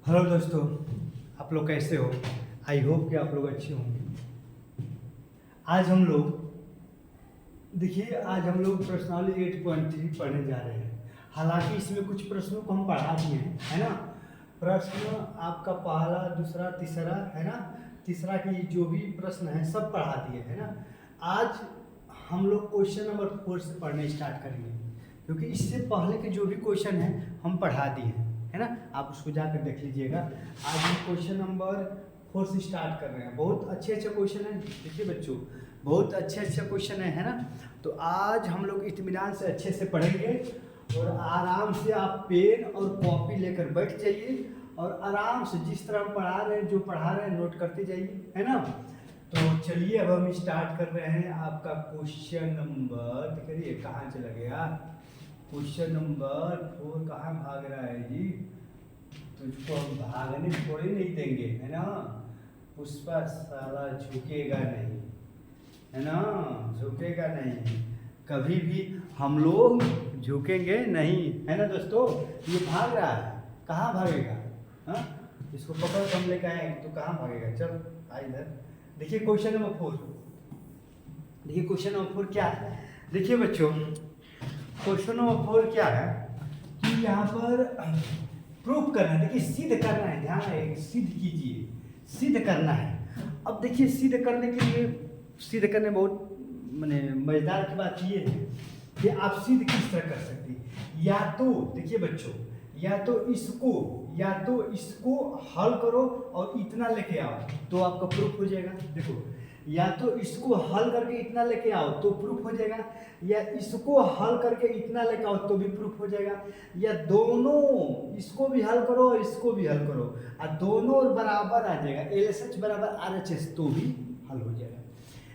Hello दोस्तों, आप लोग कैसे हो? आई होप कि आप लोग अच्छे होंगे। आज हम लोग प्रश्नावली 8.3 पढ़ने जा रहे हैं। हालांकि इसमें कुछ प्रश्नों को हम पढ़ा दिए हैं, है ना। प्रश्न आपका पहला, दूसरा, तीसरा, है ना। तीसरा की जो भी प्रश्न है सब पढ़ा दिए, है ना। आज हम लोग क्वेश्चन नंबर 4 से पढ़ने स्टार्ट करेंगे, क्योंकि इससे पहले के जो भी क्वेश्चन है हम पढ़ा दिए हैं, है ना। आप उसको जाकर देख लीजिएगा। आज हम क्वेश्चन नंबर 4 से स्टार्ट कर रहे हैं। बहुत अच्छे क्वेश्चन हैं, देखिए बच्चों, बहुत अच्छे क्वेश्चन है ना। तो आज हम लोग इत्मीनान से अच्छे से पढ़ेंगे और आराम से आप पेन और कॉपी लेकर बैठ जाइए और आराम से जिस तरह हम पढ़ा रहे हैं, जो पढ़ा रहे हैं नोट करते जाइए, है ना। तो चलिए अब हम स्टार्ट कर रहे हैं। आपका क्वेश्चन नंबर, देखिए कहाँ चला गया क्वेश्चन नंबर 4, कहाँ भाग रहा है जी? तुझको हम भागने थोड़ी नहीं देंगे, है ना। पुष्पा साला झुकेगा नहीं, है ना, झुकेगा नहीं, कभी भी हम लोग झुकेंगे नहीं, है ना दोस्तों। ये भाग रहा है, कहाँ भागेगा? हाँ, इसको पकड़ कर हम लेकर आएंगे तो कहाँ भागेगा? चल आ इधर। देखिए क्वेश्चन नंबर 4, देखिए क्वेश्चन नंबर 4 क्या है। देखिए बच्चों, क्वेश्चन नंबर 4 क्या है कि यहाँ पर प्रूफ करना है। देखिए सिद्ध करना है, ध्यान रहे, सिद्ध कीजिए, सिद्ध करना है। अब देखिए सिद्ध करने के लिए, सिद्ध करने बहुत माने मजेदार की बात ये है कि आप सिद्ध किस तरह कर सकते हैं। या तो देखिए बच्चों, या तो इसको हल करो और इतना लेके आओ तो आपका प्रूफ हो जाएगा। देखो, या तो इसको हल करके इतना लेके आओ तो प्रूफ हो जाएगा, या इसको हल करके इतना लेके आओ तो भी प्रूफ हो जाएगा, या दोनों, इसको भी हल करो और इसको भी हल करो और दोनों बराबर आ जाएगा, LHS बराबर RHS, तो भी हल हो जाएगा।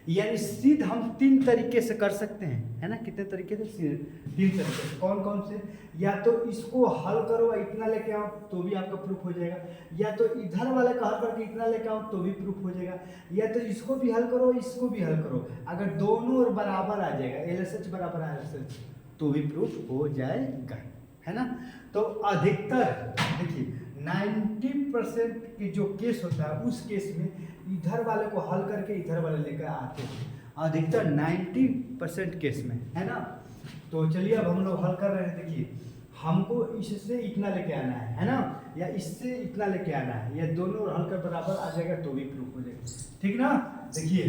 यानी सिद्ध हम 3 तरीके से कर सकते हैं, है ना। कितने तरीके से? 3 तरीके से। कौन कौन से? या तो इसको हल करो इतना लेके आओ तो भी आपका प्रूफ हो जाएगा, या तो इधर वाले का हल करके इतना लेके आओ तो भी प्रूफ हो जाएगा, या तो इसको भी हल करो इसको भी हल करो, अगर दोनों और बराबर आ जाएगा, LHS बराबर RHS, तो भी प्रूफ हो जाएगा, है ना। तो अधिकतर देखिए 90% के जो केस होता है उस केस में इधर वाले को हल करके इधर वाले लेकर आते हैं, अधिकतर 90% केस में, है ना। तो चलिए अब हम लोग हल कर रहे हैं। देखिए हमको इससे इतना लेके आना है ना, या इससे इतना लेके आना है, या दोनों हल कर बराबर आ जाएगा तो भी प्रूफ हो जाएगा, ठीक ना। देखिए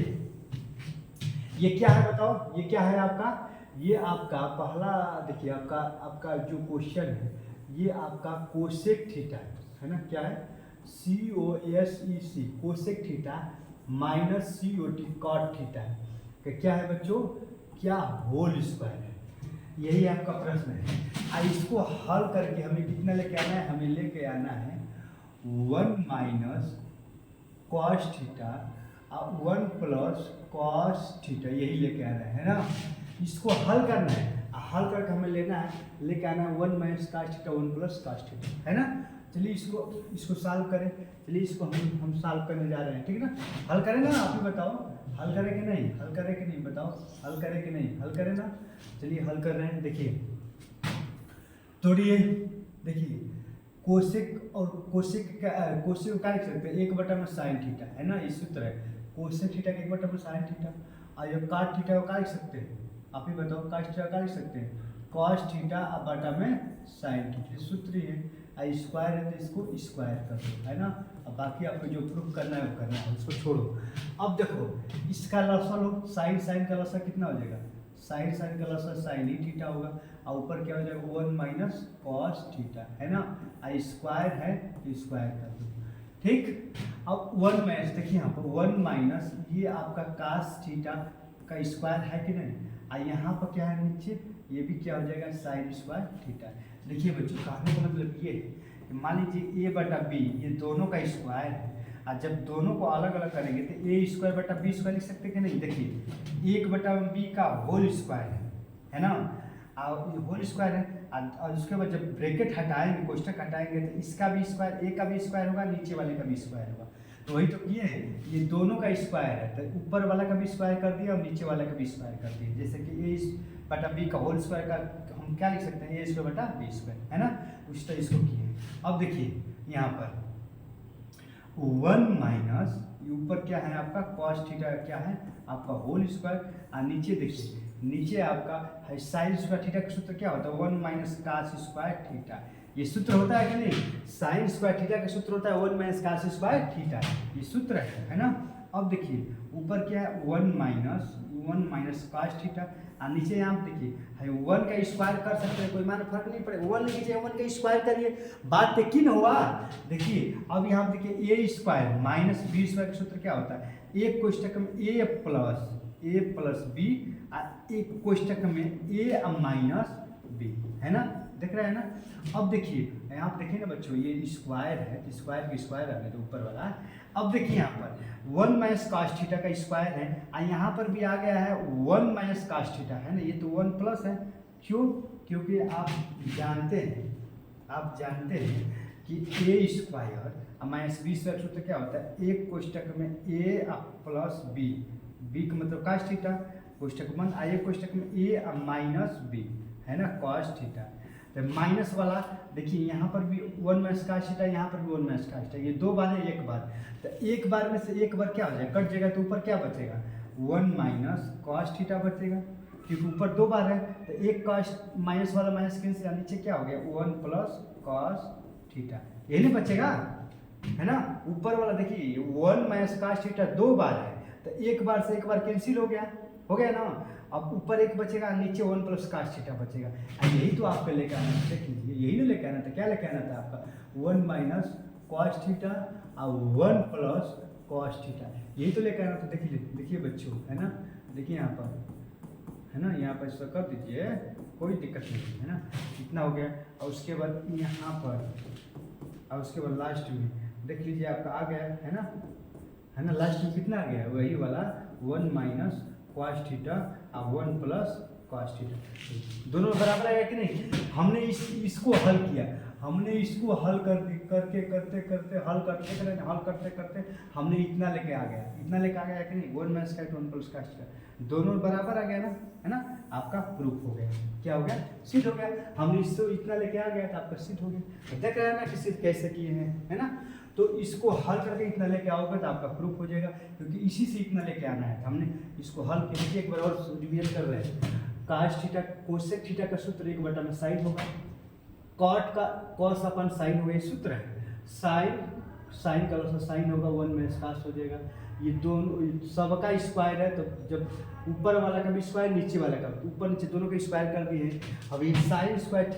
ये क्या है बताओ, ये क्या है आपका? ये आपका पहला, देखिए आपका जो क्वेश्चन है ये आपका कोसेक थीटा है ना। क्या है? COSEC, cosec theta minus COT cot theta है। क्या है बच्चों? क्या होल स्क्वायर है? यही आपका प्रश्न है। इसको हल करके हमें कितना लेके आना है? हमें लेके आना है 1 minus cos theta 1 plus cos theta, यही लेके आना है ना। इसको हल करना है, हल करके हमें लेके आना है 1 minus cos theta 1 plus cos theta, है ना। चलिए इसको सॉल्व करें। चलिए इसको हम सॉल्व करने जा रहे हैं, ठीक है ना। हल करें ना, आप ही बताओ, हल करें कि नहीं? हल करें कि नहीं बताओ? हल करें कि नहीं? हल करें ना। चलिए हल कर रहे हैं। देखिए तोड़िए, देखिए कोसेक और कोसेक को क्या लिख सकते हैं? 1 में साइन थीटा, है ना। इस सूत्र है कोसेक थीटा के 1 में साइन थीटा, और ये कॉट थीटा को क्या लिख सकते हैं? आप ही बताओ, कॉस थीटा क्या लिख सकते हैं? कॉस थीटा बटा में साइन थीटा, सूत्र ही है। स्क्वायर है तो इसको स्क्वायर कर दो, है ना। अब बाकी आपको जो प्रूफ करना है वो करना है, उसको छोड़ो। अब देखो इसका लसा लो, साइन का लसा कितना हो जाएगा? साइन का लसा साइन ही थीटा होगा, और ऊपर क्या हो जाएगा? 1 माइनस कॉस थीटा, है ना। स्क्वायर है तो स्क्वायर कर दो, ठीक। अब 1 माइनस, देखिए यहाँ पर 1 माइनस ये आपका कॉस थीटा का स्क्वायर है कि नहीं, और यहाँ पर क्या है नीचे, ये भी क्या हो जाएगा? Sine square theta. देखिए बच्चों, कहने का मतलब ये है कि मान लीजिए A बटा B ये दोनों का स्क्वायर है, और जब दोनों को अलग अलग करेंगे तो A स्क्वायर बटा B स्क्वायर लिख सकते कि नहीं? देखिए 1 बटा B का होल स्क्वायर है ना, और होल स्क्वायर है, और उसके बाद जब ब्रैकेट हटाएंगे, कोष्टक हटाएंगे तो इसका भी स्क्वायर, A का भी स्क्वायर होगा, नीचे वाले का भी स्क्वायर होगा। तो वही तो किए हैं, ये दोनों का स्क्वायर है तो ऊपर वाला का भी स्क्वायर कर दिया और नीचे वाला का भी स्क्वायर कर दिया। जैसे कि A बटा B का होल स्क्वायर का हम क्या लिख सकते हैं? A स्क्वायर बटा B स्क्वायर, है ना। उस तरह इसको किए। अब देखिए यहाँ पर 1 माइनस ऊपर क्या है आपका कॉस थीटा क्या है आपका होल स्क्वायर, और नीचे देखिए नीचे आपका है साइन स्क्वायर थीटा का सूत्र क्या होता है 1 माइनस कास स्क्वायर थीटा। ये सूत्र होता है कि नहीं, साइन स्क्वायर थीटा का सूत्र होता है 1 माइनस कास स्क्वायर थीटा, ये सूत्र है ना। अब देखिए ऊपर क्या है 1 माइनस कास थीटा, और नीचे यहाँ पे देखिए है 1 का स्क्वायर कर सकते हैं, कोई मान फर्क नहीं पड़ेगा, 1 लिखिए चाहे 1 का स्क्वायर करिए, बात तो की न हुआ। देखिए अब यहाँ पे देखिए ए स्क्वायर माइनस बी स्क्वायर का सूत्र क्या होता है, एक कोष्टक में ए प्लस बी और एक कोष्टक में ए माइनस बी, है ना, देख रहे हैं ना। अब देखिए यहाँ पे देखिए ना बच्चों ये स्क्वायर है, स्क्वायर का स्क्वायर है तो ऊपर वाला। अब देखिए यहाँ पर 1 माइनस कास थीटा का स्क्वायर है, और यहाँ पर भी आ गया है 1 माइनस कास थीटा, है ना, ये तो 1 प्लस है। क्यों? क्योंकि आप जानते हैं कि ए स्क्वायर माइनस बी स्क्वायर सूत्र क्या होता है, एक कोष्टक में ए प्लस बी का मतलब कास थीटा, कोष्टक बंद, और एक कोष्टक में ए माइनस बी, है ना, कॉस थीटा। तो माइनस वाला देखिए यहाँ पर भी 1 माइनस कास थीटा, यहाँ पर भी 1 माइनस कास थीटा, ये दो बार है एक बार, तो एक बार में से एक बार क्या हो जाएगा, कट जाएगा, तो ऊपर क्या बचेगा 1 माइनस कॉस थीटा बचेगा, क्योंकि ऊपर दो बार है, तो एक कॉस माइनस वाला माइनस कैंसिल, नीचे क्या हो गया 1 प्लस कॉस थीटा, यही नहीं बचेगा, है ना। ऊपर वाला देखिए 1 माइनस कास थीटा दो बार है, तो एक बार से एक बार कैंसिल हो गया ना। अब ऊपर एक बचेगा, नीचे 1 प्लस कास थीटा बचेगा, यही तो आपको लेके आना था, देख लीजिए यही ना लेके आना था, क्या लेके आना था आपका 1 माइनस कॉस थीटा और 1 प्लस कॉस थीटा, यही तो लेके आना था। देखिए बच्चों, है ना, देखिए यहाँ पर, है ना, यहाँ पर इसको कर दीजिए, कोई दिक्कत नहीं है ना, इतना हो गया। और उसके बाद यहाँ पर, और उसके बाद लास्ट में देख लीजिए आपका आ गया, है ना, लास्ट में कितना आ गया, वही वाला 1 माइनस कॉस थीटा और 1 प्लस कॉस थीटा, दोनों बराबर आएगा कि नहीं। हमने इसको हल किया, हमने इसको हल करते हमने इतना लेके आ गया कि नहीं, 1 माइनस का 1 प्लस कॉस थीटा, दोनों बराबर आ गया ना, है ना, आपका प्रूफ हो गया, क्या हो गया, सिद्ध हो गया। हमने इससे इतना लेके आ गया तो आपका सिद्ध हो गया, तो देख रहे हैं ना कि सिद्ध कैसे किए हैं, है ना। तो इसको हल करके इतना लेके आओगे तो आपका प्रूफ हो जाएगा, क्योंकि इसी से इतना लेके आना है। हमने इसको हल किया, एक बार और रिवीजन कर रहे हैं। कास थीटा कोसेक थीटा का सूत्र 1 में साइन होगा, कॉट का कॉस अपन साइन होगा, ये सूत्र है। साइन का लॉस साइन होगा, 1 माइनस कास हो जाएगा। ये दोनों सबका स्क्वायर है, तो जब ऊपर वाला का भी स्क्वायर नीचे वाला का, ऊपर नीचे दोनों के स्क्वायर कर दिए। अब ये साइन स्क्वायर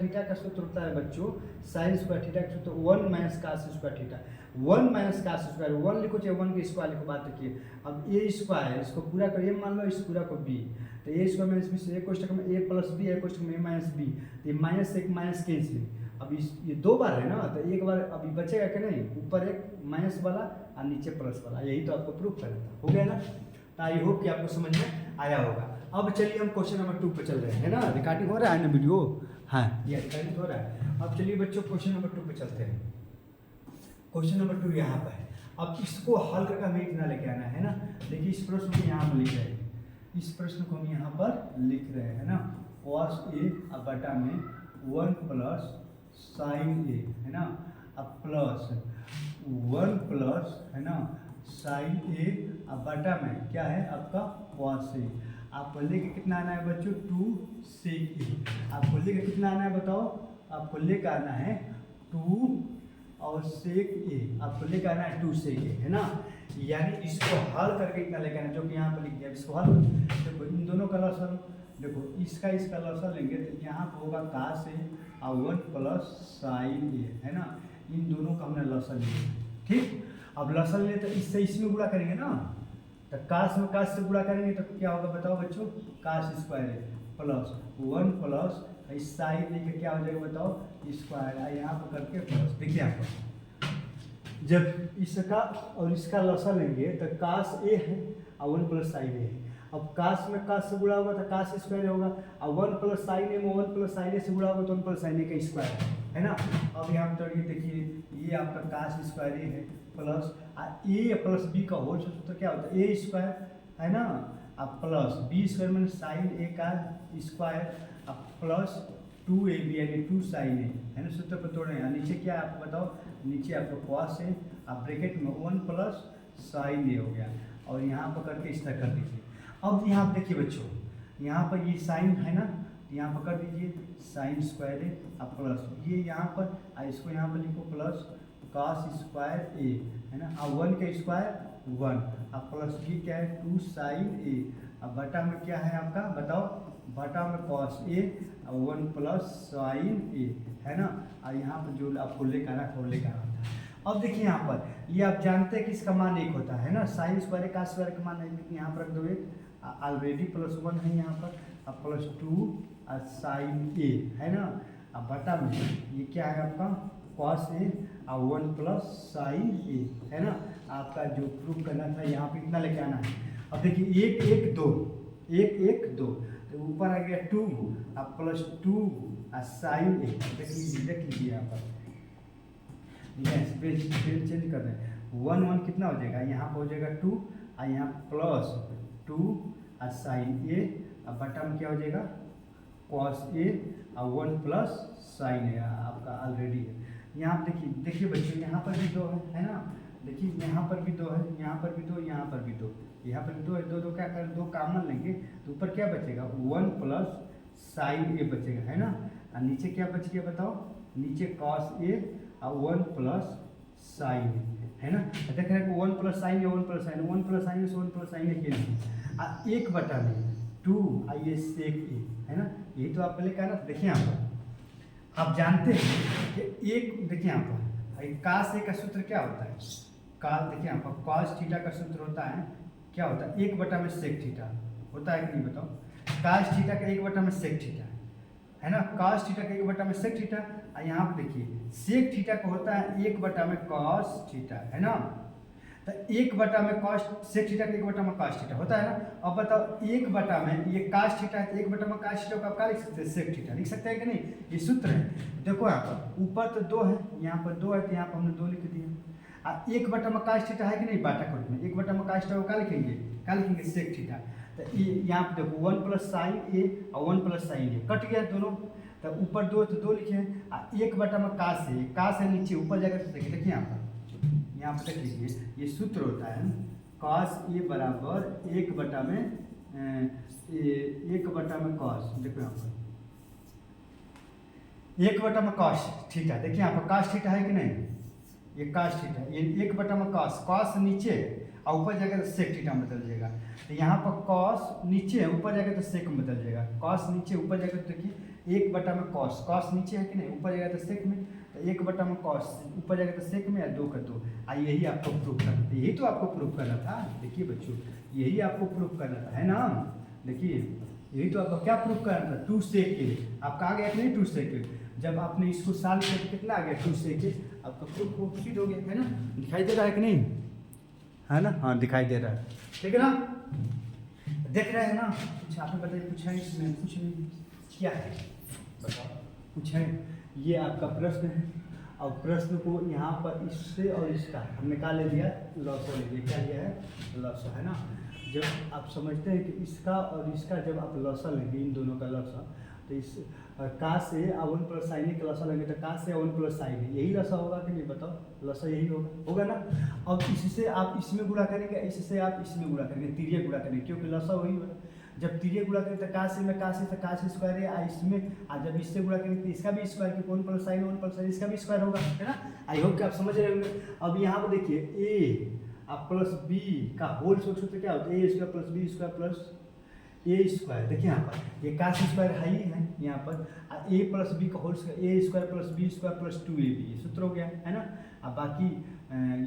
थीटा का सूत्र होता है बच्चों, साइन स्क्वायर थीटा का सूत्र 1 minus cos square theta, 1 minus cos square, 1 लिखो चाहे 1 के स्क्वायर लिखो, बात रखिए। अब ए स्क्वायर इसको पूरा कर, ए मान लो इस पूरा को बी, तो ए स्क्वायर माइनस बी से एक कोष्टक में ए प्लस बी, एक कोष्टक में ए माइनस बी, तो ये माइनस एक माइनस कैंसिल। अब ये दो बार है ना, तो एक बार अभी बचेगा कि नहीं, ऊपर एक माइनस वाला और नीचे प्लस वाला, यही तो आपको प्रूफ करना था, हो गया ना। तो आई होप कि आपको समझ में आया होगा। अब चलिए हम क्वेश्चन नंबर 2 पे चल रहे हैं ना, रिकॉर्डिंग हो रहा है ना वीडियो, हाँ ये रिकॉर्डिंग हो रहा है। अब चलिए बच्चों क्वेश्चन नंबर 2 पे चलते हैं। क्वेश्चन नंबर 2 यहाँ पर है, अब इसको हल करके हमें इतना लेके आना है ना। देखिए इस प्रश्न को यहाँ पर लिख रहे हैं, इस प्रश्न को हम यहाँ पर लिख रहे हैं ना, cos a अब बटा में 1 प्लस साइन ए, है ना, अब प्लस 1 प्लस, है ना, साइन ए अब बटा में क्या है आपका cos ए। आपको लेके कितना आना है बच्चों 2 sec ए, आपको लेके कितना आना है बताओ, आपको लेकर आना है 2 और sec ए, आपको लेकर आना है 2 sec ए, है ना। यानी इसको हल करके इतना लेकर आना, जो कि यहाँ पर लिख दिया। इसको हल देखो, इन दोनों का लॉसल, देखो इसका लॉसल लेंगे तो यहाँ पर होगा कास ए और 1 प्लस साइन ए, है ना, इन दोनों का हमने लॉसल लिया, ठीक। अब लॉसल ले तो इससे इसमें गुणा करेंगे ना, तो कास में कास से गुणा करेंगे तो क्या होगा बताओ बच्चों, कास स्क्वायर ए प्लस 1 प्लस इस साइन ए का क्या हो जाएगा बताओ स्क्वायर, यहाँ पर करके प्लस। देखिए यहाँ पर जब इसका और इसका लॉसल लेंगे तो कास ए है और 1 प्लस साइन ए है। अब कास में कास से गुणा होगा तो कास स्क्वायर होगा, और 1 प्लस साइन ए में 1 प्लस साइन ए से गुणा होगा तो 1 प्लस साइन ए का स्क्वायर है ना। अब यहाँ पर देखिए ये आपका कास स्क्वायर ए है प्लस ए प्लस बी का होल सूत्र क्या होता है ए स्क्वायर, है ना, अब प्लस बी स्क्वायर में साइन ए का स्क्वायर, अब प्लस 2ab यानी 2 साइन ए, है ना, सूत्र पर तोड़ रहे हैं। नीचे क्या आप बताओ, नीचे आपको कॉस ए अब ब्रैकेट में 1 प्लस साइन ए हो गया, और यहाँ पर करके इस तरह कर दीजिए। अब यहाँ पर देखिए बच्चों, यहाँ पर ये साइन है ना, यहाँ पर कर दीजिए साइन स्क्वायर ए, अब प्लस ये यहाँ पर इसको यहाँ पर लिखो प्लस कॉस स्क्वायर ए, है ना। अब 1 का स्क्वायर 1, अब प्लस ये क्या है 2 साइन ए, अब बटा में क्या है आपका बताओ, बटा में कॉस ए, 1 प्लस साइन ए, है ना। और यहाँ पर जो आपको लेकर आना है लेकर आना था। अब देखिए यहाँ पर ये आप जानते हैं कि इसका मान 1 होता है ना, साइन स्क्वायर का स्क्वायर का मान है, यहाँ पर रख दो 1, ऑलरेडी प्लस 1 है यहाँ पर, अब प्लस 2 साइन ए, है ना। अब बटा में ये क्या है आपका कॉस ए और 1 प्लस साइन ए, है ना। आपका जो प्रूफ करना था यहाँ पे इतना लेके आना है। अब देखिए 1 1 2, 1 1 2, तो ऊपर आ गया 2, अब प्लस 2 साइन ए, देख लीजिए यहाँ पर, पेज चेंज कर रहे हैं। 1 1 कितना हो जाएगा, यहाँ पर हो जाएगा 2 और यहाँ प्लस 2 साइन ए, अब बटा में क्या हो जाएगा कॉस ए और 1 प्लस साइन ए, आपका ऑलरेडी है। यहाँ देखिए बच्चों, यहाँ पर भी 2 है ना, देखिए यहाँ पर भी 2 है, यहाँ पर भी 2, यहाँ पर भी 2, यहाँ पर भी 2 है, 2 2 क्या कर 2 कॉमन लेंगे तो ऊपर क्या बचेगा 1 प्लस साइन ए बचेगा, है ना। और नीचे क्या बच गया बताओ, नीचे कॉस ए और 1 प्लस साइन ए, है ना। देख रहे हैं 1 प्लस साइन ए, 1 प्लस साइन, 1 प्लस साइन ए से 1 प्लस साइन ए के 1 बटा में 2 आई सेक ए, है ना। यही तो आप पहले कहा ना। देखिए यहाँ पर आप जानते हैं कि एक, देखिए यहाँ पर कास ए का सूत्र क्या होता है, देखिए यहाँ पर कॉस थीटा का सूत्र होता है, क्या होता है 1 बटा में सेक थीटा होता है कि नहीं बताओ। कास थीटा का 1 बटा में सेक थीटा, है ना, कॉस थीटा का 1 बटा में सेक थीटा, और यहाँ पर देखिए सेक थीटा का होता है 1 बटा में कॉस थीटा, है ना। तो 1 बटा में कॉस, सेक थीटा का 1 बटा में कॉस थीटा होता है ना। अब बताओ 1 बटा में ये कॉस थीटा है, तो 1 बटा में कॉस थीटा को आप क्या लिख सकते हैं, सेक थीटा लिख सकते हैं कि नहीं, ये सूत्र है। देखो यहाँ पर ऊपर तो 2 है, यहाँ पर 2 है, तो यहाँ पर हमने 2 लिख दिया। 1 बटा में कॉस थीटा है कि नहीं, बाटा कोट में 1 बटा में कॉस थीटा को क्या लिखेंगे सेक थीटा। तो यहाँ पे देखो 1 प्लस साइन ए और 1 प्लस साइन ए कट गया दोनों, तो ऊपर 2 तो 2 लिखे, 1 बटा में कास है नीचे, ऊपर जाकर तो देखिए यहाँ पर देख लीजिए ये सूत्र होता है कॉस ए बराबर 1 बटा में 1 बटा में कॉस, देखो यहाँ पर 1 बटा में कॉस थीटा, देखिए यहाँ पर कॉस थीटा है कि नहीं, ये कॉस थीटा, ये 1 बटा में कॉस नीचे और ऊपर जाकर तो सेक थीटा में बदल जाएगा। तो यहाँ पर कॉस नीचे है, ऊपर जाकर तो सेक में बदल जाएगा, कॉस नीचे ऊपर जाकर तो देखिए 1 बटा में कॉस नीचे है कि नहीं, ऊपर जाएगा तो सेक में, तो 1 बटा में कॉस ऊपर जाएगा तो सेक में, या 2 का 2। यही आपको प्रूफ करना था, यही तो आपको प्रूफ करना था। देखिए बच्चों यही आपको प्रूफ करना था, है ना। देखिए यही तो आपको क्या प्रूफ करना था, 2 सेक ए आपका आ गया कि नहीं, 2 सेक ए। जब आपने इसको सॉल्व किया तो कितना आ गया 2 सेक ए, आपका प्रूफ कंप्लीट हो गया, है ना। दिखाई दे रहा है कि नहीं, है ना, हाँ दिखाई दे रहा है, ठीक है ना, देख रहे हैं ना। कुछ आपने बताइए, कुछ है इसमें, कुछ नहीं, क्या है बताओ, कुछ है। ये आपका प्रश्न है, और प्रश्न को यहाँ पर इससे और इसका हमने क्या ले लिया, लॉसो ले लिया, क्या लिया है लॉसो, है ना। जब आप समझते हैं कि इसका और इसका जब आप लॉसा लेंगे, इन दोनों का लॉसा, तो इस का से 1 प्लस साइन का लॉसा लेंगे, तो का से 1 प्लस साइन, यही लॉसा होगा कि नहीं बताओ, लॉसा यही होगा ना। अब इससे आप इसमें गुणा करेंगे, इससे आप इसमें गुणा करेंगे, तिरिया गुणा करेंगे, क्योंकि लॉसा वही होगा। जब तिरिया गुणा करेंगे तो का से में का से तो का से स्क्वायर है, इसमें जब इससे गुणा करेंगे तो इसका भी स्क्वायर, क्योंकि 1 प्लस साइन 1 प्लस साइन इसका भी स्क्वायर होगा, है ना। आई होप कि आप समझ रहे होंगे। अब यहाँ पर देखिए ए प्लस बी का होल सूत्र क्या होता है, A square plus B square plus A square. देखिए यहाँ पर ये कास स्क्वायर है ही है यहाँ पर, ए प्लस बी का whole square, A square plus B square plus 2ab, ये सूत्र हो गया, है ना। अब बाकी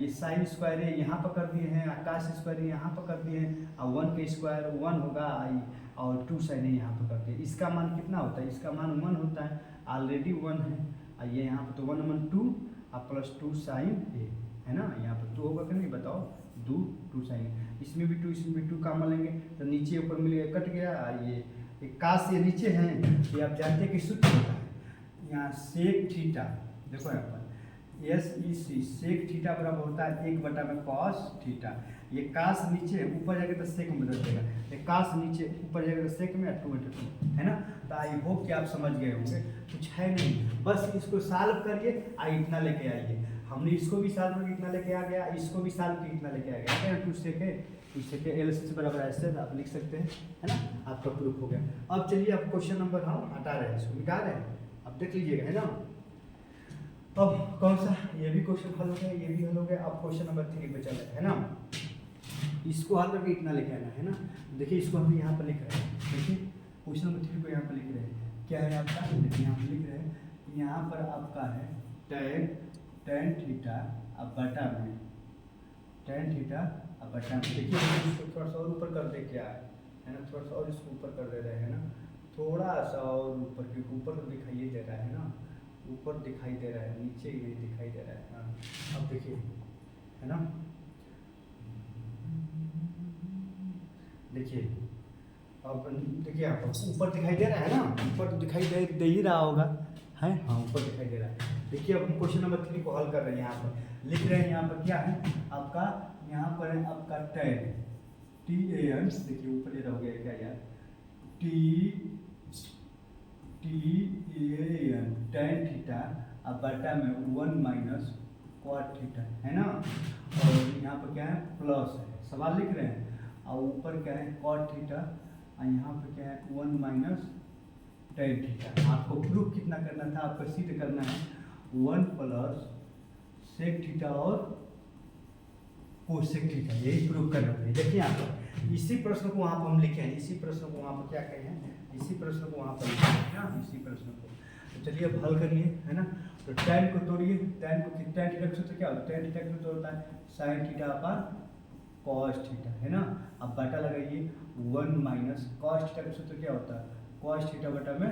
ये साइन स्क्वायर है यहाँ पर कर दिए हैं, कास स्क्वायर है यहाँ पर कर दिए हैं, और 1 का स्क्वायर 1 होगा, और 2 साइन है यहाँ पर करते हैं। इसका मान कितना होता है, इसका मान 1 होता है, ऑलरेडी 1 है, और ये यहाँ पर तो 1 1 2 और प्लस 2 साइन ए, है ना। यहाँ पर 2 होगा कि नहीं बताओ, 2 साइन, इसमें भी 2 इसमें भी 2 काम लेंगे, तो नीचे ऊपर मिल गया, कट गया। ये कास ये नीचे हैं, ये आप जानते हैं कि सूत्र होता है यहाँ सेक थीटा, देखो यहाँ पर SEC सेक थीटा बराबर होता है 1 बटा में कॉस थीटा। ये कास नीचे ऊपर जाकर तो सेक में बदल देगा, ये कास नीचे ऊपर जाकर तो सेक में 2/2, है ना। तो आई होप कि आप समझ गए होंगे, कुछ है नहीं, बस इसको सॉल्व करिए, इतना लेके आइए। हमने इसको भी साल में कितना लेके आ गया, इसको भी साल में कितना लेके आ गया, है ना, 2 सेके एल से बराबर ऐसे आप लिख सकते हैं, है ना, आपका प्रूफ हो गया। अब चलिए अब क्वेश्चन नंबर हम हटा रहे हैं, इसको मिटा रहे हैं, अब देख लीजिएगा, है ना। अब कौन सा, ये भी क्वेश्चन हल हो गया, ये भी हल हो गया। अब क्वेश्चन नंबर 3 पे चले, है ना। इसको हल करके इतना लेके आना है ना। देखिए इसको हम यहाँ पर लिख रहे हैं, देखिए क्वेश्चन नंबर 3 को यहाँ पर लिख रहे हैं, क्या है आपका, देखिए यहाँ पर लिख रहे हैं, यहाँ पर आपका है tan थीटा अब बटा में tan थीटा अब बटा में। देखिए इसको थोड़ा सा और ऊपर कर दे, क्या है ना, थोड़ा सा और इसको ऊपर कर दे रहे हैं ना, थोड़ा सा और ऊपर, क्योंकि ऊपर तो दिखाई दे रहा है ना, ऊपर दिखाई दे रहा है, नीचे ये दिखाई दे रहा है ना। अब देखिए, है ना, देखिए अब देखिए आपको ऊपर दिखाई दे रहा है ना, ऊपर तो दिखाई दे ही रहा होगा, है, हाँ ऊपर दिखाई दे रहा है। देखिए अब हम क्वेश्चन नंबर 3 को हल कर रहे हैं, यहाँ पर लिख रहे हैं, यहाँ पर क्या है आपका, यहाँ पर है आपका tan TAN, देखिए ऊपर ये रह गया क्या यार, TAN tan थीटा अब बटा में 1 माइनस cot थीटा, है ना। और यहाँ पर क्या है प्लस है, सवाल लिख रहे हैं, और ऊपर क्या है cot थीटा, और यहाँ पर क्या है 1 माइनस tan थीटा। आपको प्रूफ कितना करना था, आपको सिद्ध करना है 1 प्लस sec थीटा और कोसेक थीटा, यही प्रूफ करना था। देखिए यहाँ पर इसी प्रश्न को वहाँ पर हम लिखे हैं, इसी प्रश्न को वहाँ पर क्या कहे हैं, इसी प्रश्न को वहाँ पर लिखे हैं ना, इसी प्रश्न को। तो चलिए अब हल करिए, है ना। तो tan को तोड़िए, tan थीटा का सूत्र क्या होता है, tan थीटा का सूत्र होता है sin थीटा अपन cos थीटा, है ना। अब बटा लगाइए 1 माइनस cos थीटा का सूत्र क्या होता है, cos थीटा बटा में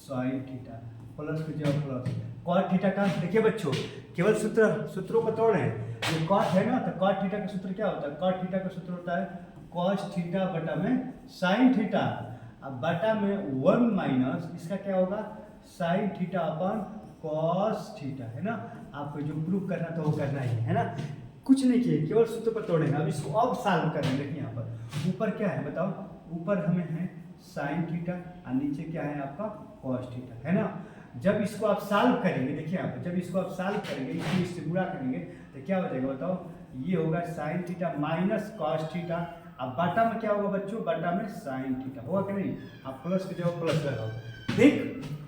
sin थीटा, प्लस की जगह प्लस cot थीटा का। देखिए बच्चों केवल सूत्रों को तोड़ रहे हैं, ये cot है ना, तो cot थीटा का सूत्र क्या होता है, cot थीटा का सूत्र होता है cos थीटा बटा में sin थीटा, अब बटा में 1 माइनस इसका क्या होगा sin थीटा अपन cos थीटा, है ना। आपको जो प्रूफ करना था वो करना ही है ना, कुछ नहीं किए, केवल सूत्र पर तोड़ेंगे। अब इसको अब सॉल्व करेंगे। देखिए यहाँ पर ऊपर क्या है बताओ, ऊपर हमें है sin थीटा और नीचे क्या है आपका cos थीटा, है ना। जब इसको आप सॉल्व करेंगे, देखिए यहाँ पर जब इसको आप सॉल्व करेंगे, इससे गुणा करेंगे तो क्या हो जाएगा बताओ, ये होगा sin theta minus cos theta, अब बटा में क्या होगा बच्चों, बटा में sin थीटा होगा कि नहीं, आप प्लस की जगह प्लस लगाओ। ठीक,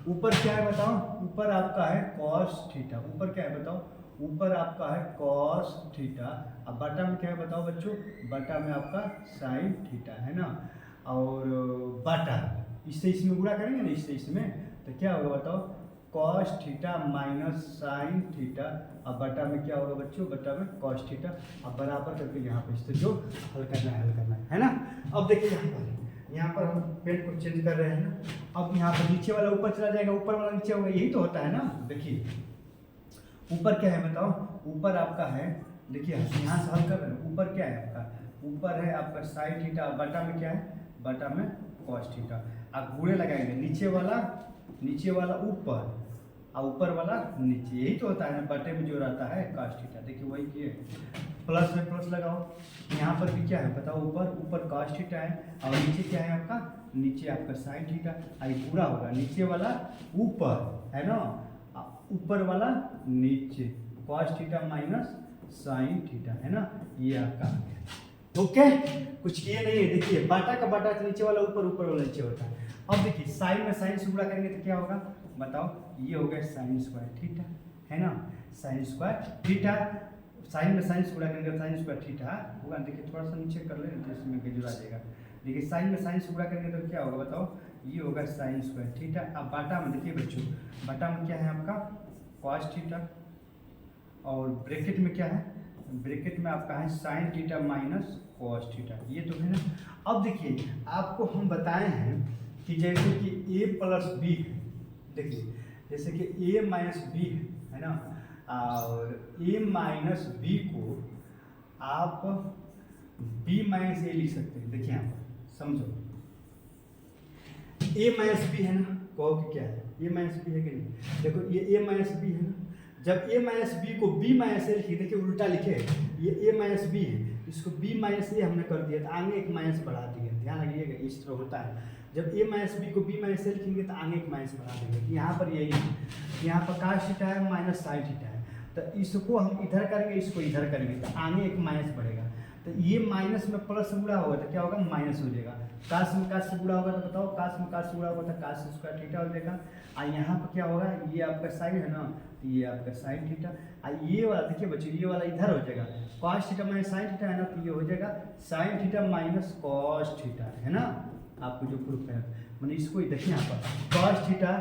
ऊपर क्या है बताओ, ऊपर आपका है cos थीटा, ऊपर क्या है बताओ, ऊपर आपका है cos थीटा, अब बटा में क्या है बताओ बच्चों, बटा में आपका sin थीटा, है ना। और बटा इससे इसमें गुणा करेंगे ना, इससे इसमें, तो क्या होगा बताओ, cos theta minus sin theta, अब बटा में क्या होगा बच्चों, बटा में cos थीटा, अब बराबर करके यहाँ पे इससे जो हल करना है ना। अब देखिए यहाँ पर हम पेन को चेंज कर रहे हैं ना, अब यहाँ पर नीचे वाला ऊपर चला जाएगा, ऊपर वाला नीचे होगा, यही तो होता है ना। देखिए ऊपर क्या है बताओ, ऊपर आपका है, देखिए यहाँ से हल कर रहे हैं, ऊपर क्या है आपका, ऊपर है आपका sin थीटा, बटा में क्या है, बटा में cos थीटा, आप गुणे लगाएंगे, नीचे वाला ऊपर और ऊपर वाला नीचे, यही तो होता है ना, बटे में जो रहता है cos थीटा। देखिए वही किए, प्लस में प्लस लगाओ, यहाँ पर भी क्या है बताओ, ऊपर cos थीटा है और नीचे क्या है आपका, नीचे आपका sin थीटा, आई पूरा होगा, नीचे वाला ऊपर है ना, ऊपर वाला नीचे, cos theta minus sin theta, है ना, ये आपका ओके। कुछ किए नहीं है, देखिए बाटा का बाटा नीचे वाला ऊपर, ऊपर वाला नीचे होता है। अब देखिए साइन में साइन से गुणा करेंगे तो क्या होगा बताओ, ये हो गया साइन स्क्वायर थीटा, है ना, साइन स्क्वायर थीटा, साइन में साइन से गुणा करेंगे साइन स्क्वायर थीटा होगा। देखिए थोड़ा सा नीचे कर ले तो इसमें जुड़ा जाएगा। देखिए साइन में साइन से गुणा करेंगे तो क्या होगा बताओ, ये होगा साइन स्क्वायर थीटा। अब बाटा में देखिए बच्चों, बाटा में क्या है आपका कॉस थीटा, और ब्रैकेट में क्या है, ब्रैकेट में आपका है sine theta minus cos theta, ये तो है ना। अब देखिए आपको हम बताए हैं कि जैसे कि a प्लस बी, देखिए जैसे कि a माइनस बी है ना, और a माइनस बी को आप b माइनस ए लिख सकते हैं। देखिए यहाँ पर समझो, a माइनस बी है ना, कहो कि क्या है, a माइनस बी है कि नहीं, देखो ये a माइनस बी है ना, जब a माइनस बी को b माइनस ए लिखिए, देखिए उल्टा लिखे, ये a माइनस बी है, इसको b माइनस ए हमने कर दिया, तो आगे एक माइनस बढ़ा दिया, ध्यान रखिएगा इस तरह होता है। जब a माइनस बी को b माइनस ए लिखेंगे तो आगे एक माइनस बढ़ा देंगे, यहाँ पर यही है, यहाँ पर cos थीटा है माइनस साइन थीटा है, तो इसको हम इधर करेंगे, इसको इधर करेंगे, तो आगे एक माइनस बढ़ेगा। तो ये माइनस में प्लस गुणा होगा तो क्या होगा, माइनस हो जाएगा। काश में काश से गुणा होगा तो बताओ, काश में काश से गुणा होगा तो काश स्क्वायर थीटा हो जाएगा। और यहाँ पर क्या होगा, ये आपका साइन है ना, तो ये आपका साइन थीटा। और ये वाला देखिए बच्चों, ये वाला इधर हो जाएगा, cos theta minus sine theta है ना, तो ये हो जाएगा sine theta minus cos theta, है ना। आपको जो प्रूफ है मैंने इसको देखिए यहाँ पर cos theta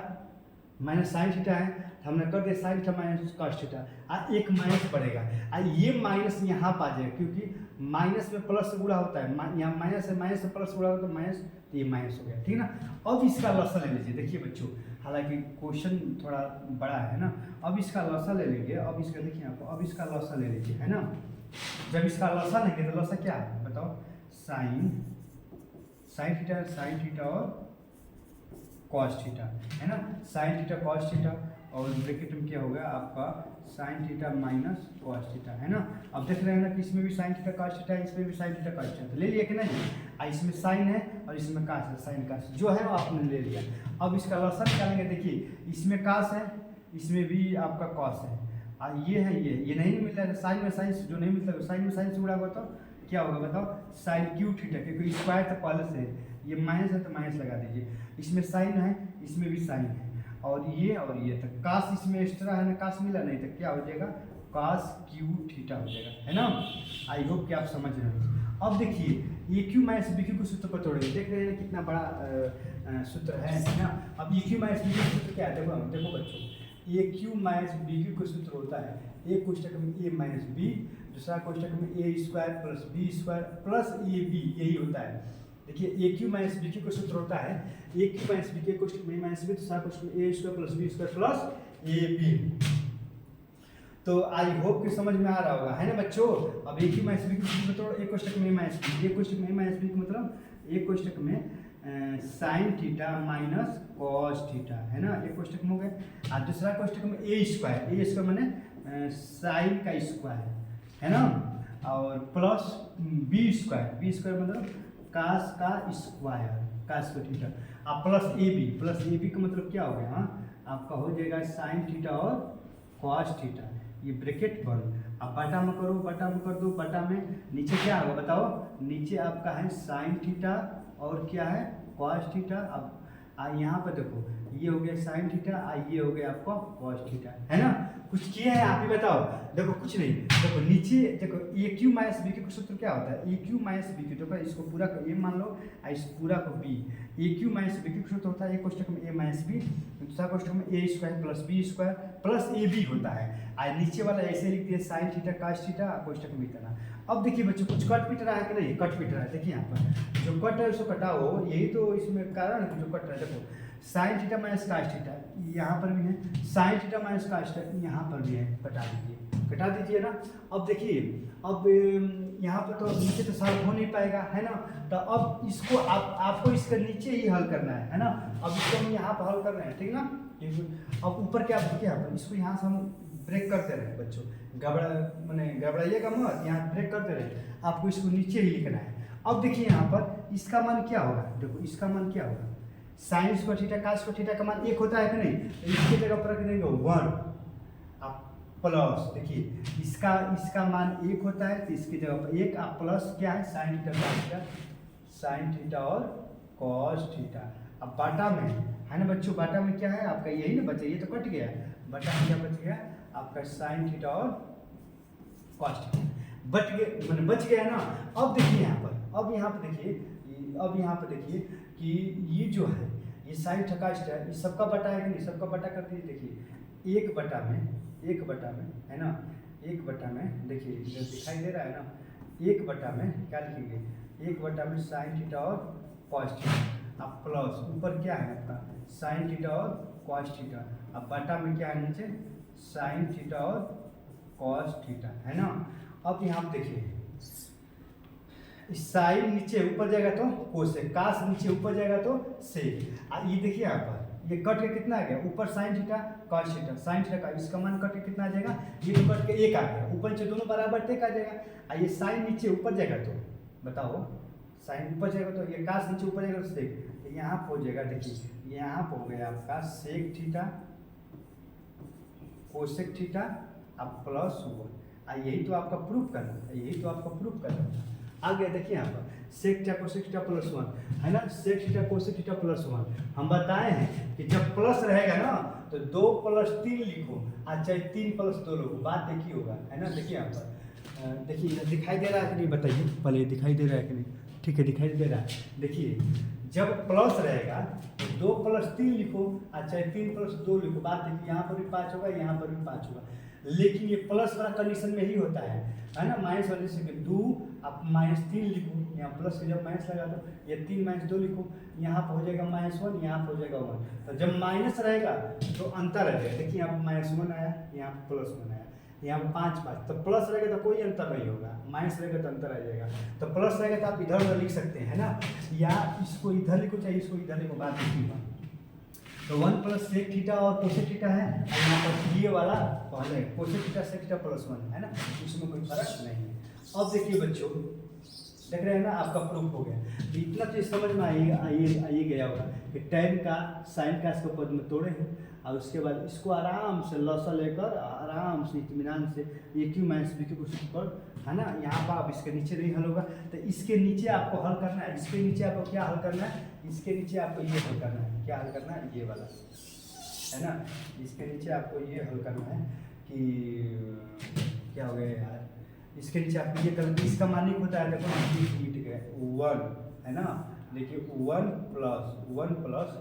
minus sine theta है, हमने कर दिया sine theta minus cos theta, और एक माइनस पड़ेगा, और ये माइनस यहाँ पर आ जाएगा, क्योंकि माइनस में प्लस से गुणा होता है, यहाँ माइनस है, माइनस से प्लस गुणा होता है तो माइनस, तो ये माइनस हो गया, ठीक है ना। अब इसका लसा ले लीजिए, देखिए बच्चों, हालांकि क्वेश्चन थोड़ा बड़ा है ना। अब इसका लसा ले लेंगे, अब इसका देखिए आपको, अब इसका लसा ले लीजिए, है ना। जब इसका लसा लेंगे तो लसा क्या है बताओ, साइन थीटा और कॉस थीटा, है ना। साइन थीटा कॉस थीटा, और ब्रैकेट में क्या होगा आपका sine theta minus cos theta, है ना। अब देख रहे हैं ना कि इसमें भी साइन थीटा कॉस थीटा है, इसमें भी साइन थीटा कॉस थीटा, तो ले लिया कि नहीं। इसमें साइन है और इसमें कास है, साइन कास जो है वो आपने ले लिया। अब इसका लसा निकालेंगे, देखिए इसमें कास है, इसमें भी आपका कॉस है, और ये है, ये नहीं मिल रहा है, साइन में साइन जो नहीं मिलता, साइन में साइन से जुड़ा हुआ तो क्या होगा बताओ, साइन क्यू थीटा, क्योंकि स्क्वायर तो पहले से है, ये माइनस है तो माइनस लगा दीजिए। इसमें साइन है, इसमें भी साइन है, और ये तो कास इसमें एक्स्ट्रा है ना, कास मिला नहीं तो क्या हो जाएगा, कास क्यू थीटा हो जाएगा, है ना। आई होप कि आप समझ रहे हो। अब देखिए A cube minus B Q को सूत्र पर तोड़ेंगे, देख रहे हैं कितना बड़ा सूत्र है ना। अब ए क्यू माइनस बी क्यू सूत्र क्या है, देखो बच्चों, ए क्यू माइनस बी क्यू का सूत्र होता है, एक कोष्टक में ए माइनस बी, दूसरा कोष्टक में A square plus B square plus A B, यही होता है। देखिए A cube minus B cube का सूत्र होता है, A cube minus B cube कोष्टक में माइनस बी, दूसरा कोष्टक में A square plus B square plus A B. तो आई होप कि समझ में आ रहा होगा, है ना बच्चों। अब ए क्यू माइनस बी क्यू सूत्र तोड़ो, एक कोष्टक में माइनस बी, एक कोष्टक में माइनस बी मतलब एक कोष्टक में sine theta minus cos theta, है ना, एक कोष्टक में हो गया। और दूसरा कोष्टक में ए स्क्वायर माने साइन का स्क्वायर, है ना, और प्लस बी स्क्वायर मतलब कास का स्क्वायर, कास का थीटा, और प्लस ए बी का मतलब क्या हो गया, आपका हो जाएगा साइन थीटा और कॉस थीटा, ये ब्रैकेट बंद। अब बटा में करो, बटा में कर दो, बटा में नीचे क्या होगा बताओ, नीचे आपका है साइन थीटा और क्या है कॉस थीटा। अब यहाँ पर देखो, ये हो गया साइन थीटा, ये हो गया आपका कॉस थीटा, है ना। कुछ किए हैं आप ही बताओ, देखो कुछ नहीं, देखो नीचे देखो ए क्यू माइनस बी क्यू का सूत्र क्या होता है, A cube minus B Q, देखो इसको पूरा को ए मान लो और इस पूरा को बी। ए क्यू माइनस बी क्यू का सूत्र होता है, एक कोष्टक में ए माइनस बी, दूसरा कोष्टक में A square plus B square plus A B होता है, और नीचे वाला ऐसे लिख दिया साइन थीटा कॉस थीटा, कोष्टक में इतना। अब देखिए बच्चों, कुछ कट पिट रहा है कि नहीं, कट पिट रहा है, देखिए यहाँ पर जो कट है उसको कटाओ, यही तो इसमें कारण है जो कट रहा है। देखो sine theta minus cos theta यहाँ पर भी है, sine theta minus cos theta यहाँ पर भी है, कटा दीजिए ना। अब देखिए, अब यहाँ पर तो नीचे तो सॉल्व हो नहीं पाएगा, है ना, तो अब इसको आपको इसके नीचे ही हल करना है ना। अब इसको हम यहाँ पर हल कर रहे हैं, ठीक ना। अब ऊपर क्या देखिए, यहाँ पर इसको यहाँ से हम ब्रेक करते रहे बच्चों, घबराइएगा मत, यहाँ ब्रेक करते रहे, आपको इसको नीचे ही लिखना है। अब देखिए यहाँ पर इसका मान क्या होगा, देखो इसका मान क्या होगा, sine square theta cos square theta का मान एक होता है कि नहीं, तो इसकी जगह पर रख देंगे 1, आप प्लस, देखिए इसका मान एक होता है तो इसकी जगह पर एक, आप प्लस क्या है sign theta cos theta, sine theta और कॉस थीटा। अब बाटा में है ना बच्चों, बाटा में क्या है आपका, यही ना बचा, ये तो कट गया, बाटा में क्या बच गया आपका साइन थीटा और कॉस थीटा, बच गया ना। अब देखिए यहाँ पर, अब यहाँ पर देखिए कि ये जो है ये साइन थीटा है, ये सबका बटा है कि नहीं, सबका बटा कर दीजिए। देखिए एक बटा में है ना, एक बटा में देखिए इधर दिखाई दे रहा है ना, एक बटा में क्या लिखेंगे, एक बटा में साइन थीटा और कॉस थीटा, अब प्लस ऊपर क्या है आपका साइन थीटा और कॉस थीटा, अब बटा में क्या है नीचे साइन थीटा और कॉस थीटा, है ना। अब यहाँ पे देखिए साइन नीचे ऊपर जाएगा तो कोसेक, कास नीचे ऊपर जाएगा तो सेक। ये देखिए यहाँ पर ये कट के कितना आ गया, ऊपर sign theta cos theta, sine theta का इसका मान कट के कितना आ जाएगा, ये तो कट के एक आ गया, ऊपर नीचे दोनों बराबर टेक आ जाएगा। ये साइन नीचे ऊपर जाएगा तो बताओ, साइन ऊपर जाएगा तो ये कास नीचे ऊपर जाएगा तो सेक, तो यहाँ पर हो जाएगा, देखिए यहाँ पर हो गया आपका सेक थीटा कोसेक थीटा आप प्लस 1। यही तो आपका प्रूफ करना था, यही तो आपका प्रूफ करना था। आगे देखिए यहाँ पर sec theta cosec theta plus 1 है ना, sec theta cosec theta plus 1 हम बताए हैं कि जब प्लस रहेगा ना तो 2 + 3 लिखो, चाहे 3 + 2 लिखो, बात एक ही होगा, है ना। देखिए यहाँ पर देखिए दिखाई दे रहा है कि नहीं बताइए, पहले दिखाई दे रहा है कि नहीं? ठीक है, दिखाई दे रहा है। देखिए जब प्लस रहेगा तो 2 + 3 लिखो, चाहे 3 + 2 लिखो, बात देखिए यहाँ पर भी 5 होगा, यहाँ पर भी 5 होगा। लेकिन ये प्लस वाला कंडीशन में ही होता है ना, माइनस वाले से 2 आप -3 लिखो, यहाँ प्लस के जब माइनस लगा दो, ये 3 - 2 लिखो, यहाँ पर हो जाएगा -1, यहाँ पर हो जाएगा 1। तो जब माइनस रहेगा तो अंतर आ जाएगा। देखिए यहाँ पर -1 आया, यहाँ पर +1 आया, यहाँ पर 5 तो प्लस रहेगा तो कोई अंतर नहीं होगा, माइनस रहेगा तो अंतर आ जाएगा। तो प्लस रहेगा तो आप इधर उधर लिख सकते हैं, है ना, या इसको इधर लिखो चाहे इसको इधर लिखो, बात लिखिएगा। तो 1 + सेक थीटा और कोसेक थीटा है, और यहाँ पर ये वाला पहले cosec theta sec theta plus 1 है ना, इसमें कोई फर्क नहीं है। अब देखिए बच्चों, देख रहे हैं ना, आपका प्रूफ हो गया। तो इतना चीज़ समझ में आइए गया होगा कि tan का sin का इसको पद में तोड़े हैं, और उसके बाद इसको आराम से लौसा लेकर आराम से इत्मीनान से a q - b q को पर, है ना, यहाँ पर आप इसके नीचे नहीं हल होगा, तो इसके नीचे आपको हल करना है। इसके नीचे आपको क्या हल करना है? इसके नीचे आपको ये हल करना है। क्या हल करना है? ये वाला, है ना। इसके नीचे आपको ये हल करना है कि क्या हो गया यार, इसके नीचे आपको ये करना, इसका मान एक होता है, देखो ना, मिट गए 1, है ना। देखिए 1 प्लस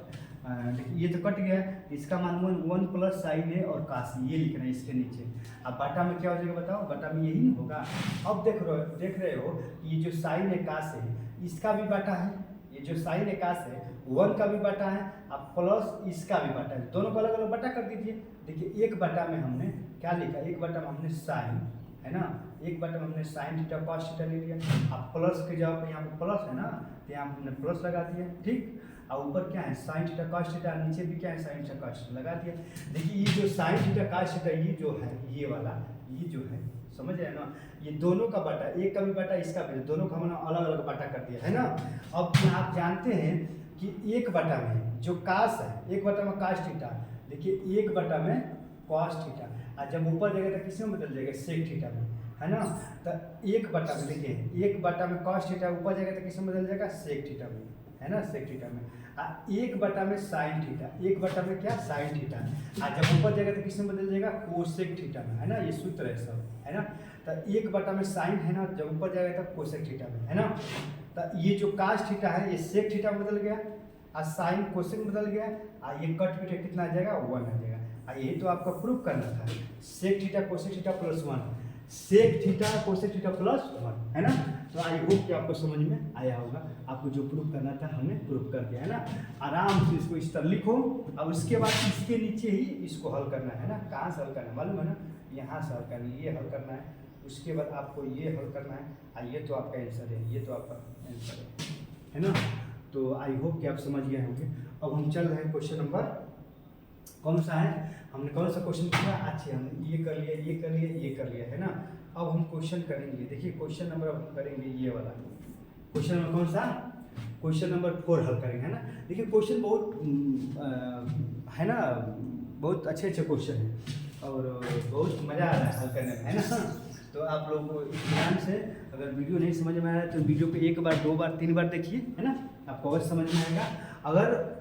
देखिए ये तो कट गया, इसका मान 1 प्लस साइन है और काश, ये लिखना है इसके नीचे। अब बाटा में क्या हो जाएगा बताओ? बाटा में यही ना होगा। अब देख रहे हो ये जो साइन है काश है, इसका भी बाटा है, ये जो साइन है काश है 1 का भी बाटा है, अब प्लस इसका भी बाटा है, दोनों को अलग अलग बाटा कर दीजिए। देखिए एक बाटा में हमने क्या लिखा, एक बाटा में हमने साइन, है ना, एक बाटा में हमने साइन थीटा कॉस थीटा ले लिया। अब प्लस के जगह पे यहाँ पे प्लस है ना, तो यहाँ हमने प्लस लगा दिया, ठीक। और ऊपर क्या है? साइन थीटा कॉस थीटा, नीचे भी क्या है? साइन थीटा कॉस थीटा लगा दिया। देखिए ये जो साइन थीटा कॉस थीटा, ये जो है, ये वाला, ये जो है, समझ रहे हैं ना, ये दोनों का बाटा, एक का भी बाटा इसका भी, दोनों का हमने अलग अलग बाटा कर दिया, है ना। अब आप जानते हैं कि एक बाटा में जो कास है, एक बाटा में कास थीटा, देखिए एक बाटा में कॉस थीटा, और जब ऊपर जाएगा तो किस में बदल जाएगा? सेक थीटा में, है ना। तो एक बाटा में देखिए, एक बाटा में कॉस थीटा, ऊपर जाएगा तो किस में बदल जाएगा? सेक थीटा में, है ना, सेक थीटा में। एक बाटा में साइन थीटा, एक बाटा में क्या? साइन थीटा, और जब ऊपर जाएगा तो किस में बदल जाएगा? कोसेक थीटा में, है ना। ये सूत्र है सब, है ना। तो एक बाटा में साइन है ना, जब ऊपर जाएगा तो कोसेक थीटा में, है ना। तो ये जो कास थीटा है ये सेक थीटा में बदल गया, और साइन कोसेक में बदल गया, और ये कट पीछे कितना आ जाएगा? 1 आ जाएगा। यही तो आपका प्रूफ करना था, sec theta cosec theta plus 1, sec theta cosec theta plus 1, है ना। तो आई होप कि आपको समझ में आया होगा। आपको जो प्रूफ करना था हमने प्रूफ कर दिया, है ना। आराम से इसको इस तरह लिखो, और उसके बाद इसके नीचे ही इसको हल करना है ना। कहाँ से हल करना है मालूम है ना? यहाँ से हल करना है, ये हल करना है, उसके बाद आपको ये हल करना है, ये तो आपका आंसर है, ये तो आपका आंसर है ना। तो आई होप कि आप समझ गए होंगे। अब हम चल रहे हैं क्वेश्चन नंबर, कौन सा है? हमने कौन सा क्वेश्चन किया? अच्छे हमने ये कर लिया, ये कर लिया, ये कर लिया, है ना। अब हम क्वेश्चन करेंगे, देखिए क्वेश्चन नंबर अब हम करेंगे ये वाला क्वेश्चन नंबर, कौन सा? क्वेश्चन नंबर 4 हल करेंगे, है ना। देखिए क्वेश्चन बहुत है ना, बहुत अच्छे क्वेश्चन है और बहुत मज़ा आ रहा है हल करने में, है ना। तो आप लोग को ध्यान से, अगर वीडियो नहीं समझ में आ रहा है तो वीडियो पे 1 बार 2 बार 3 बार देखिए, है ना, आपको अवश्य समझ में आएगा। अगर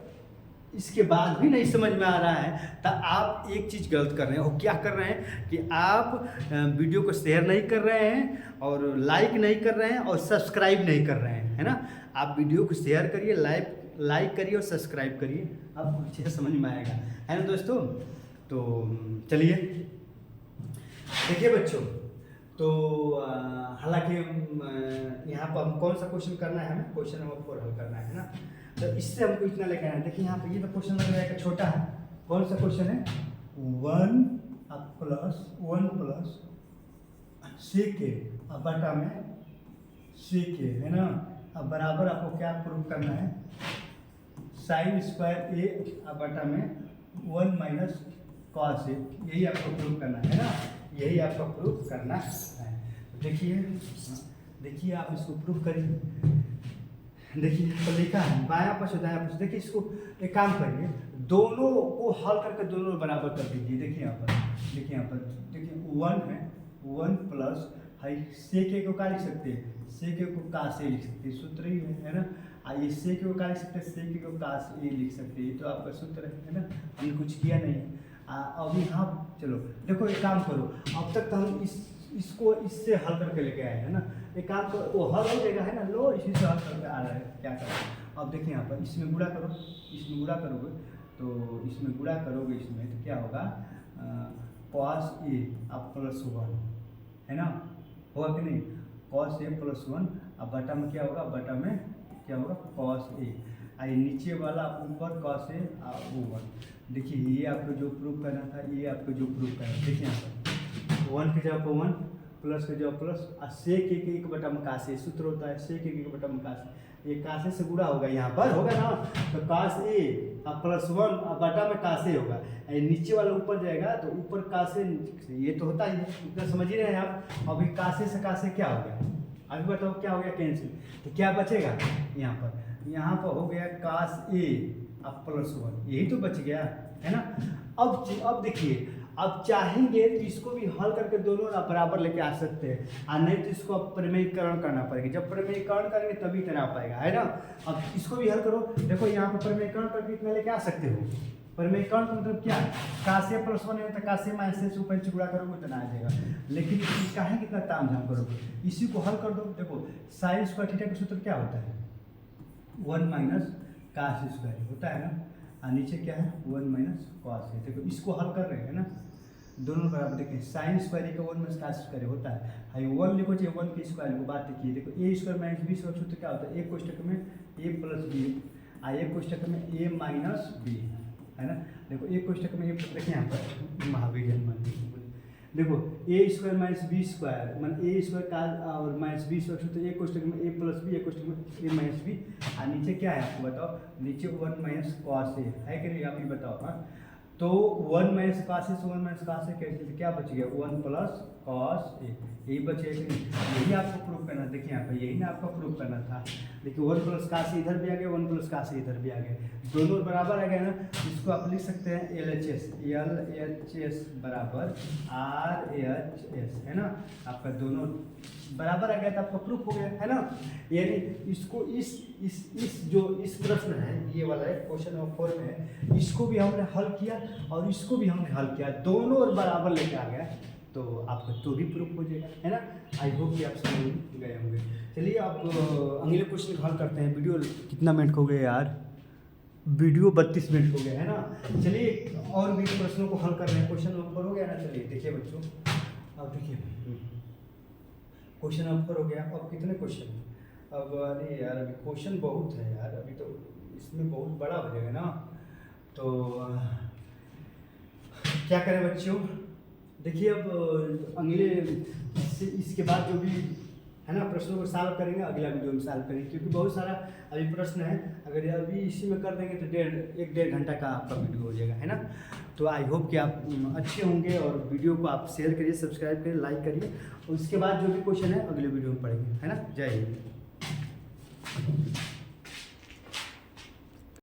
इसके बाद भी नहीं समझ में आ रहा है तो आप एक चीज़ गलत कर रहे हैं। और क्या कर रहे हैं कि आप वीडियो को शेयर नहीं कर रहे हैं और लाइक नहीं कर रहे हैं और सब्सक्राइब नहीं कर रहे हैं, है ना। आप वीडियो को शेयर करिए, लाइक करिए और सब्सक्राइब करिए, आपको अच्छे से समझ में आएगा, है ना दोस्तों। तो चलिए देखिए बच्चों, तो हालांकि यहाँ पर हम कौन सा क्वेश्चन करना है? हमें क्वेश्चन नंबर 4 हल करना है ना। तो इससे हमको इतना लेकर आना है। देखिए यहाँ पे ये तो क्वेश्चन लग रहा है छोटा है, कौन सा क्वेश्चन है? 1 प्लस सेक अब बटा में सेक, है ना। अब बराबर आपको क्या प्रूफ करना है? साइन स्क्वायर ए अब बटा में 1 माइनस कॉस ए, यही आपको प्रूफ करना है ना, यही आपका प्रूफ करना है। देखिए आप इसको प्रूफ करिए। देखिए तो लिखा है बायां पक्ष दायां पक्ष। देखिए इसको एक काम करिए, दोनों को हल करके दोनों बराबर कर दीजिए। देखिए यहाँ पर, देखिए यहाँ पर, देखिए 1 है, 1 प्लस हाई सेक ए को क्या लिख सकते हैं, सेक ए को काश ए लिख सकते हैं, सूत्र ही है ना। ये सेक ए को क्या लिख सकते हैं, सेक ए को काश ए लिख सकते हैं, तो आपका सूत्र है ना। हमने कुछ किया नहीं। अब यहाँ चलो देखो एक काम करो, अब तक तो हम इसको इससे हल करके लेके आए हैं ना। एक काम करो, वो हल हो जाएगा है ना, लो इसी से हल करके आ रहा है, क्या करें। अब देखिए यहाँ पर इसमें गुणा करो, इसमें गुणा करोगे तो इसमें गुणा करोगे इसमें तो क्या होगा, cos ए अब +1 है ना, होगा कि नहीं, cos ए +1। अब बटा में क्या होगा, बटा में क्या होगा cos ए, आई नीचे वाला ऊपर cos ए ऊपर। देखिए ये आपको जो प्रूफ करना था, ये आपको जो प्रूफ करना है, देखिए यहाँ पर 1 की जगह पर 1 प्लस की जगह प्लस, और सेक एक बटा में कासे सूत्र होता है, सेक एक बटा में कासे, ये कासे से गुणा होगा, यहाँ पर होगा ना, तो cos ए +1 बटा में कासे होगा, नीचे वाला ऊपर जाएगा तो ऊपर कासे, ये तो होता ही है, इतना समझ ही रहे हैं आप। अभी कासे से कासे क्या हो गया, अभी बताओ क्या हो गया, कैंसिल, तो क्या बचेगा यहाँ पर हो गया cos ए +1, यही तो बच गया है ना। अब देखिए, अब चाहेंगे तो इसको भी हल करके दोनों ना बराबर लेके आ सकते हैं, और नहीं तो इसको अब प्रमेयीकरण करना पड़ेगा, जब प्रमेयीकरण करेंगे तभी इतना आ पाएगा है ना। अब इसको भी हल करो, देखो यहाँ पर प्रमेयीकरण करके इतना लेके आ सकते हो। प्रमेयीकरण का मतलब क्या है, कासे +1 है तो कासे -से से ऊपर गुणा करोगे उतना आ जाएगा, लेकिन चाहे कितना ताम झाम करोगे, इसी को हल कर दो। देखो sin स्क्वायर थीटा का सूत्र क्या होता है, 1 - cos स्क्वायर होता है ना, और नीचे क्या है 1 - cos है। देखो इसको हल कर रहे हैं ना, दोनों बराबर। देखिए sin स्क्वायर का 1 - cos स्क्वायर होता है, हाई 1 लिखो चाहे 1 के स्क्वायर को बात देखिए। देखो a स्क्वायर - b स्क्वायर सूत्र क्या होता है, एक कोष्ठक में a + b, एक कोष्ठक में a - b है ना। देखो एक कोष्ठक में देखिए यहाँ पर महावीर देखो a स्क्वायर - b स्क्वायर मान a स्क्वायर का और -b स्क्वायर सूत्र, एक कोष्ठक में a + b, एक कोष्ठक में a - b, और नीचे क्या है आपको बताओ, नीचे 1 - cos a है कि नहीं, आप ही बताओ। हाँ तो 1 - cos a से 1 - cos a कैसे, क्या बच गया 1 + cos a, यही बचे कि नहीं, यही आपको प्रूफ करना। देखिए यहाँ पर यही ना आपका प्रूफ करना था। देखिए 1 + cos a इधर भी आ गया, 1 + cos a इधर भी आ गया, दोनों बराबर आ गया ना। इसको आप लिख सकते हैं LHS बराबर RHS है ना, आपका दोनों बराबर आ गया तो आपका प्रूफ हो गया है ना। यानी इसको इस जो इस प्रश्न है ये वाला है, क्वेश्चन नंबर 4 में है, इसको भी हमने हल किया और इसको भी हमने हल किया, दोनों और बराबर लेके आ गया, तो आपका तो भी प्रूफ हो जाएगा है ना। आई होप कि आप समझ गए होंगे। चलिए आप अगले क्वेश्चन हल करते हैं। वीडियो कितना मिनट हो गए यार, वीडियो 32 मिनट हो गया है ना। चलिए और भी प्रश्नों को हल कर रहे हैं, क्वेश्चन नंबर 4 हो गया ना। चलिए देखिए बच्चों, अब देखिए क्वेश्चन नंबर 4 हो गया। अब कितने क्वेश्चन, अब अरे यार अभी क्वेश्चन बहुत है यार, अभी तो इसमें बहुत बड़ा हो जाएगा ना, तो क्या करें बच्चों। देखिए अब अगले इसके बाद जो भी है ना प्रश्नों को सॉल्व करेंगे, अगला वीडियो में सॉल्व करेंगे, क्योंकि बहुत सारा अभी प्रश्न है, अगर अभी इसी में कर देंगे तो 1-1.5 घंटा का आपका वीडियो हो जाएगा है ना। तो आई होप कि आप अच्छे होंगे, और वीडियो को आप शेयर करिए, सब्सक्राइब करिए, लाइक करिए, और उसके बाद जो भी क्वेश्चन है अगले वीडियो में पढ़ेंगे है ना। जय हिंद।